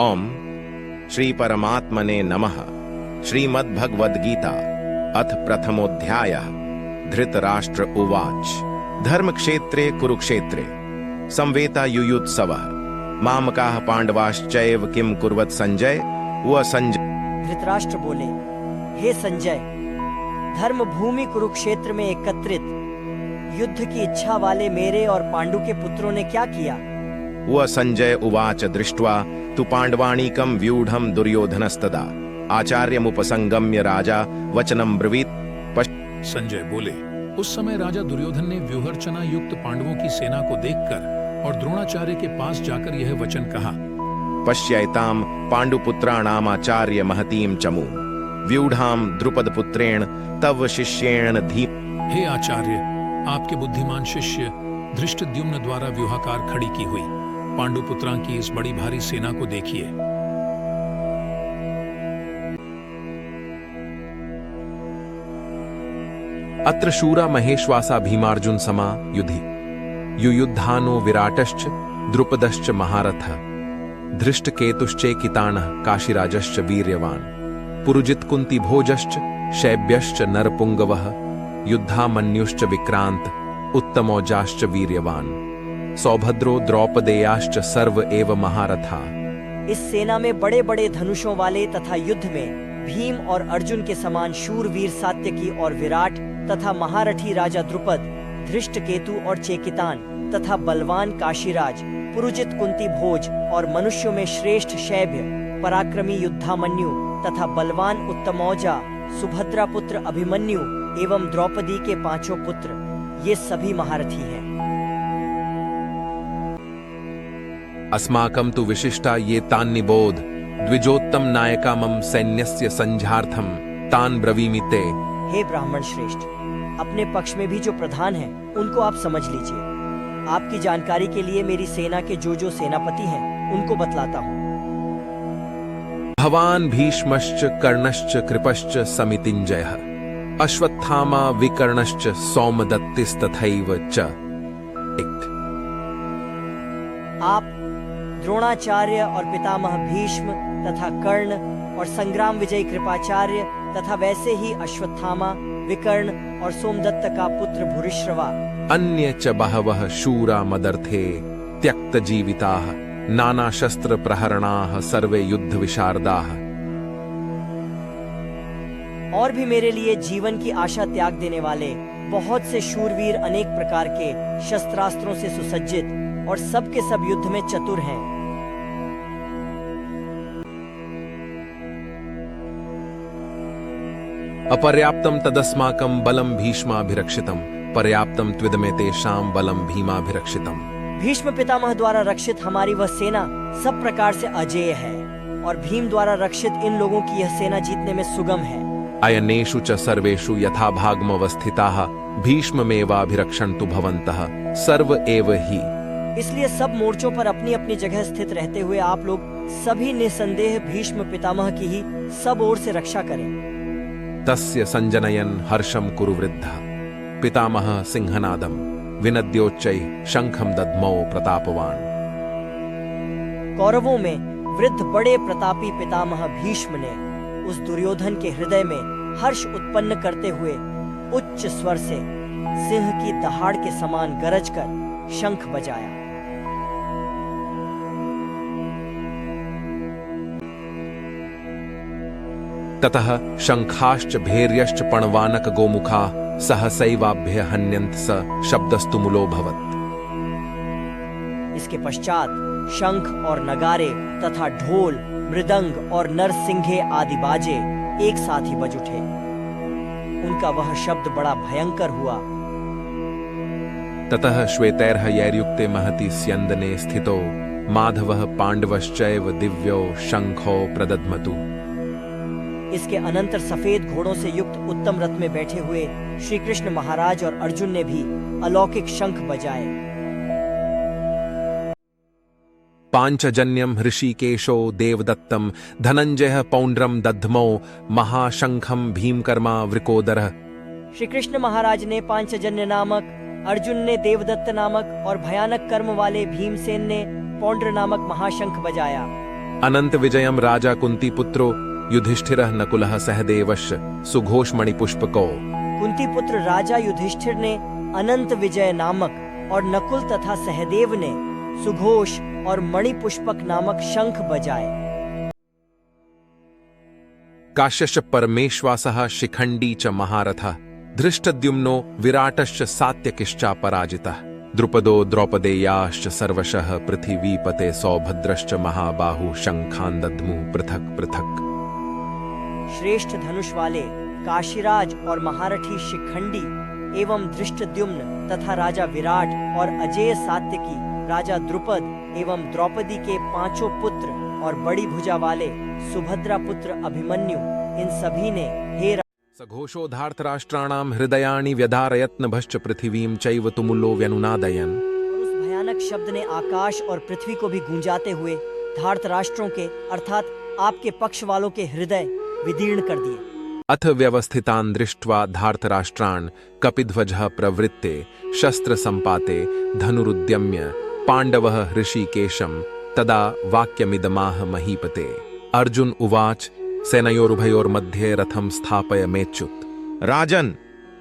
ओम श्री परमात्मने नमः। श्रीमद्भगवद्गीता अथ प्रथमोऽध्यायः। धृतराष्ट्र उवाच धर्मक्षेत्रे कुरुक्षेत्रे संवेतायुयुत्सवः मामकाः पांडवाश्चैव किं कुर्वत् संजय। वह संजय धृतराष्ट्र बोले, हे संजय, धर्म भूमि कुरुक्षेत्र में एकत्रित युद्ध की इच्छा वाले मेरे और पांडु के पुत्रों ने क्या किया। वह संजय उवाच दृष्ट्वा तु पांडवानीकं व्यूढ़ं दुर्योधनस्तदा आचार्यमुपसंगम्य राजा वचनं ब्रवीत। संजय बोले, उस समय राजा दुर्योधन ने व्यूहरचना युक्त पांडवों की सेना को देखकर और द्रोणाचार्य के पास जाकर यह वचन कहा। पश्यैतां पांडुपुत्राणाम आचार्य महतीं चमू व्यूढ़ां द्रुपदपुत्रेण तव शिष्येण धी। हे आचार्य, आपके बुद्धिमान शिष्य धृष्टद्युम्न द्वारा व्यूहाकार खड़ी की हुई पांडुपुत्रां की इस बड़ी भारी सेना को देखिए। अत्र शूरा महेश्वासा भीमार्जुन समा युधि युयुद्धानो विराटश्च द्रुपदश्च महारथः धृष्टकेतुश्चेकितानः काशीराजश्च वीर्यवान् पुरुजित कुंती भोजश्च शैब्यश्च नरपुंगवः युद्धामन्युश्च विक्रांत उत्तमौजाश्च वीर्यवान् सौभद्रो द्रौपदेयाश्च सर्व एव महारथा। इस सेना में बड़े बड़े धनुषों वाले तथा युद्ध में भीम और अर्जुन के समान शूरवीर सात्यकी और विराट तथा महारथी राजा द्रुपद, धृष्टकेतु और चेकितान तथा बलवान काशीराज, पुरुजित कुंती भोज और मनुष्यों में श्रेष्ठ शैब्य पराक्रमी युद्धामन्यु तथा बलवान उत्तमौजा सुभद्रा पुत्र अभिमन्यु एवं द्रौपदी के पांचों पुत्र, ये सभी महारथी हैं। अस्माकं तु विशिष्टा ये तान् निबोध द्विजोत्तम नायका मम सैन्यस्य संझार्थम तान् ब्रवीमि ते। हे ब्राह्मण श्रेष्ठ, अपने पक्ष में भी जो प्रधान हैं उनको आप समझ लीजिए। आपकी जानकारी के लिए मेरी सेना के जो सेनापति हैं उनको बतलाता हूँ। भवान भीष्मश्च कर्णश्च कृपश्च समितिञ्जयः अश्वत्थामा विकर्णश्च सौमदत्तिस्तथैव च। आप द्रोणाचार्य और पितामह भीष्म तथा कर्ण और संग्राम विजयी कृपाचार्य तथा वैसे ही अश्वत्थामा, विकर्ण और सोमदत्त का पुत्र भूरिश्रवा अन्य च बहवः शूरा मदर्थे त्यक्त जीविताः नाना शस्त्र प्रहरणाः सर्वे युद्ध विशारदाः। और भी मेरे लिए जीवन की आशा त्याग देने वाले बहुत से शूरवीर अनेक प्रकार के शस्त्रास्त्रों से सुसज्जित और सब के सब युद्ध में चतुर हैं। अपर्याप्तम तदस्माकं बलम भीष्माभिरक्षितम पर्याप्तम त्विदमे तेषां बलम भीमाभिरक्षितम। भीष्म पितामह द्वारा रक्षित हमारी वह सेना सब प्रकार से अजेय है और भीम द्वारा रक्षित इन लोगों की यह सेना जीतने में सुगम है। अयनेषु च सर्वेषु यथा भागमवस्थिताः भीष्ममेवाभिरक्षन्तु भवन्तः सर्व एव हि। इसलिए सब मोर्चों पर अपनी अपनी जगह स्थित रहते हुए आप लोग सभी निसंदेह भीष्म पितामह की ही सब ओर से रक्षा करें। तस्य संजनयन् हर्षं कुरु वृद्धः पितामहः सिंहनादं विनद्योच्चैः शंखं दद्मौ प्रतापवान्। कौरवों में वृद्ध बड़े प्रतापी पितामह भीष्म ने उस दुर्योधन के हृदय में हर्ष उत्पन्न करते हुए उच्च स्वर से सिंह की दहाड़ के समान गरज कर शंख बजाया। ततः शंखाश्च भैर्यश्च पणवानक गोमुखा सहसैवाभ्य हन्यन्त स शब्दस्तु मूलोऽभवत्। इसके पश्चात शंख और नगारे तथा ढोल, मृदंग और नरसिंघे आदि बाजे एक साथ ही बज उठे। उनका वह शब्द बड़ा भयंकर हुआ। ततः श्वेतैर्हयैर्युक्ते महति स्यन्दने स्थितो माधवः पांडवश्चैव दिव्यो शंखो प्रदद्मतु। इसके अनंतर सफेद घोड़ों से युक्त उत्तम रथ में बैठे हुए श्री कृष्ण महाराज और अर्जुन ने भी अलौकिक शंख बजाए। पांचजन्यम ऋषिकेशो देवदत्तम धनंजय पौंड्रम दध्मो महाशंखम भीमकर्मा वृकोदरः। श्री कृष्ण महाराज ने पांचजन्य नामक, अर्जुन ने देवदत्त नामक और भयानक कर्म वाले भीमसेन ने पौंड्र नामक महाशंख बजाया। अनंत विजयम राजा कुंती पुत्रो युधिष्ठिरः नकुलः सहदेवश्च सुघोषमणि पुष्पको। कुंती पुत्र राजा युधिष्ठिर ने अनंत विजय नामक और नकुल तथा सहदेव ने सुघोष और मणिपुष्पक नामक शंख बजाए। काश्यश्च परमेश्वासः शिखंडी च महारथः धृष्टद्युम्नो विराटश्च सात्यकिश्चा पराजितः द्रुपदो द्रौपदेयाश्च सर्वशः पृथिवीपते सौभद्रश्च महाबाहु शंखान् दद्मुः पृथक पृथक। श्रेष्ठ धनुष वाले काशीराज और महारथी शिखंडी एवं धृष्टद्युम्न तथा राजा विराट और अजेय सात्यकी राजा द्रुपद एवं द्रौपदी के 5 पुत्र और बड़ी भुजा वाले सुभद्रा पुत्र अभिमन्यु, इन सभी ने हे सघोषो धार्तराष्ट्राणां हृदयानि व्यधारयत्नभश्च पृथिवीं चैव तुमुलो व्यनुनादयन्। उस भयानक शब्द ने आकाश और पृथ्वी को भी गूंजाते हुए धार्तराष्ट्रों के अर्थात आपके पक्ष वालों के हृदय विदीर्ण कर दिए। अथ व्यवस्थितान् दृष्ट्वा धार्तराष्ट्रान् कपिध्वजः प्रवृत्ते शस्त्र संपाते धनुरुद्यम्य पांडवः हृषीकेशं तदा वाक्यमिदमाह महीपते। अर्जुन उवाच सेनयोरुभयोर्मध्ये रथं स्थापय मेच्युत। राजन,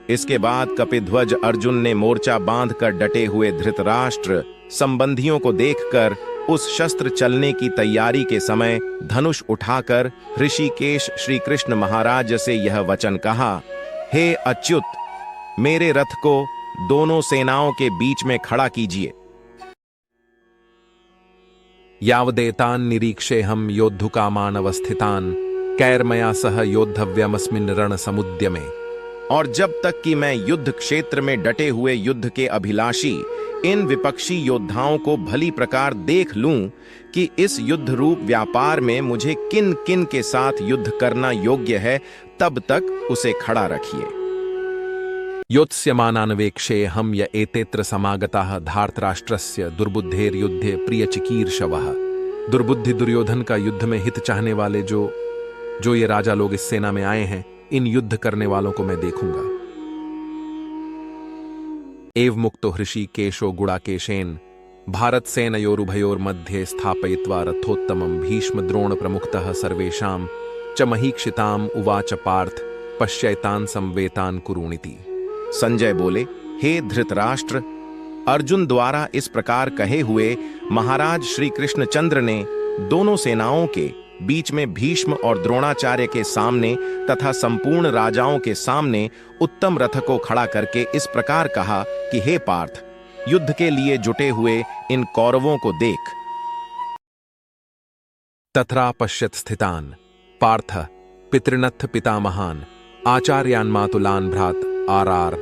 इसके बाद कपिध्वज अर्जुन ने मोर्चा बांधकर डटे हुए धृतराष्ट्र संबंधियों को देखकर उस शस्त्र चलने की तैयारी के समय धनुष उठाकर ऋषिकेश श्री कृष्ण महाराज से यह वचन कहा, हे अच्युत, मेरे रथ को दोनों सेनाओं के बीच में खड़ा कीजिए। यावदेतान् निरीक्षेऽहं योद्धुकामान् अवस्थितान् कैर्मया सह योद्धव्यमस्मिन् रणसमुद्यमे। और जब तक कि मैं युद्ध क्षेत्र में डटे हुए युद्ध के अभिलाषी इन विपक्षी योद्धाओं को भली प्रकार देख लूं कि इस युद्ध रूप व्यापार में मुझे किन किन के साथ युद्ध करना योग्य है, तब तक उसे खड़ा रखिए। योत्स्यमानान्वेक्षेऽहं य एतेऽत्र समागताः धार्तराष्ट्रस्य दुर्बुद्धेर्युद्धे प्रियचिकीर्षवः। दुर्बुद्धि दुर्योधन का युद्ध में हित चाहने वाले जो ये राजा लोग इस सेना में आए हैं, इन युद्ध करने वालों को मैं देखूंगा। एव मुक्तो हृषीकेशो गुडाकेशेन भारत सेनयोरुभयोर्मध्ये स्थापयित्वा रथोत्तमं भीष्म द्रोण प्रमुखतः सर्वेषां च महीक्षिताम् उवाच पार्थ पश्यैतान् संवेतान् कुरूणिति। संजय बोले, हे धृतराष्ट्र, अर्जुन द्वारा इस प्रकार कहे हुए महाराज श्री कृष्णचंद्र ने दोनों सेनाओं के बीच में भीष्म और द्रोणाचार्य के सामने तथा संपूर्ण राजाओं के सामने उत्तम रथ को खड़ा करके इस प्रकार कहा कि हे पार्थ, युद्ध के लिए जुटे हुए इन कौरवों को देख। तत्रा पश्यत स्थितान् पार्थ पितृनथ पितामहान् आचार्यान् मातुलान् भ्रात आरार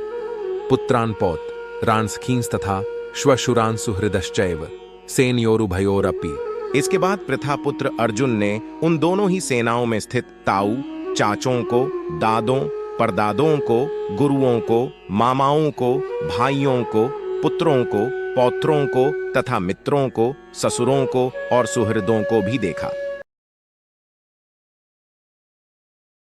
पुत्रान् पौत रांसखींस तथा श्वशुरान् सुहृदश्चैव सेनयोरुभयोरपि। इसके बाद प्रथापुत्र अर्जुन ने उन दोनों ही सेनाओं में स्थित ताऊ, चाचों को, दादों, परदादों को, गुरुओं को, मामाओं को, भाइयों को, पुत्रों को, पौत्रों को तथा मित्रों को, ससुरों को और सुहृदों को भी देखा।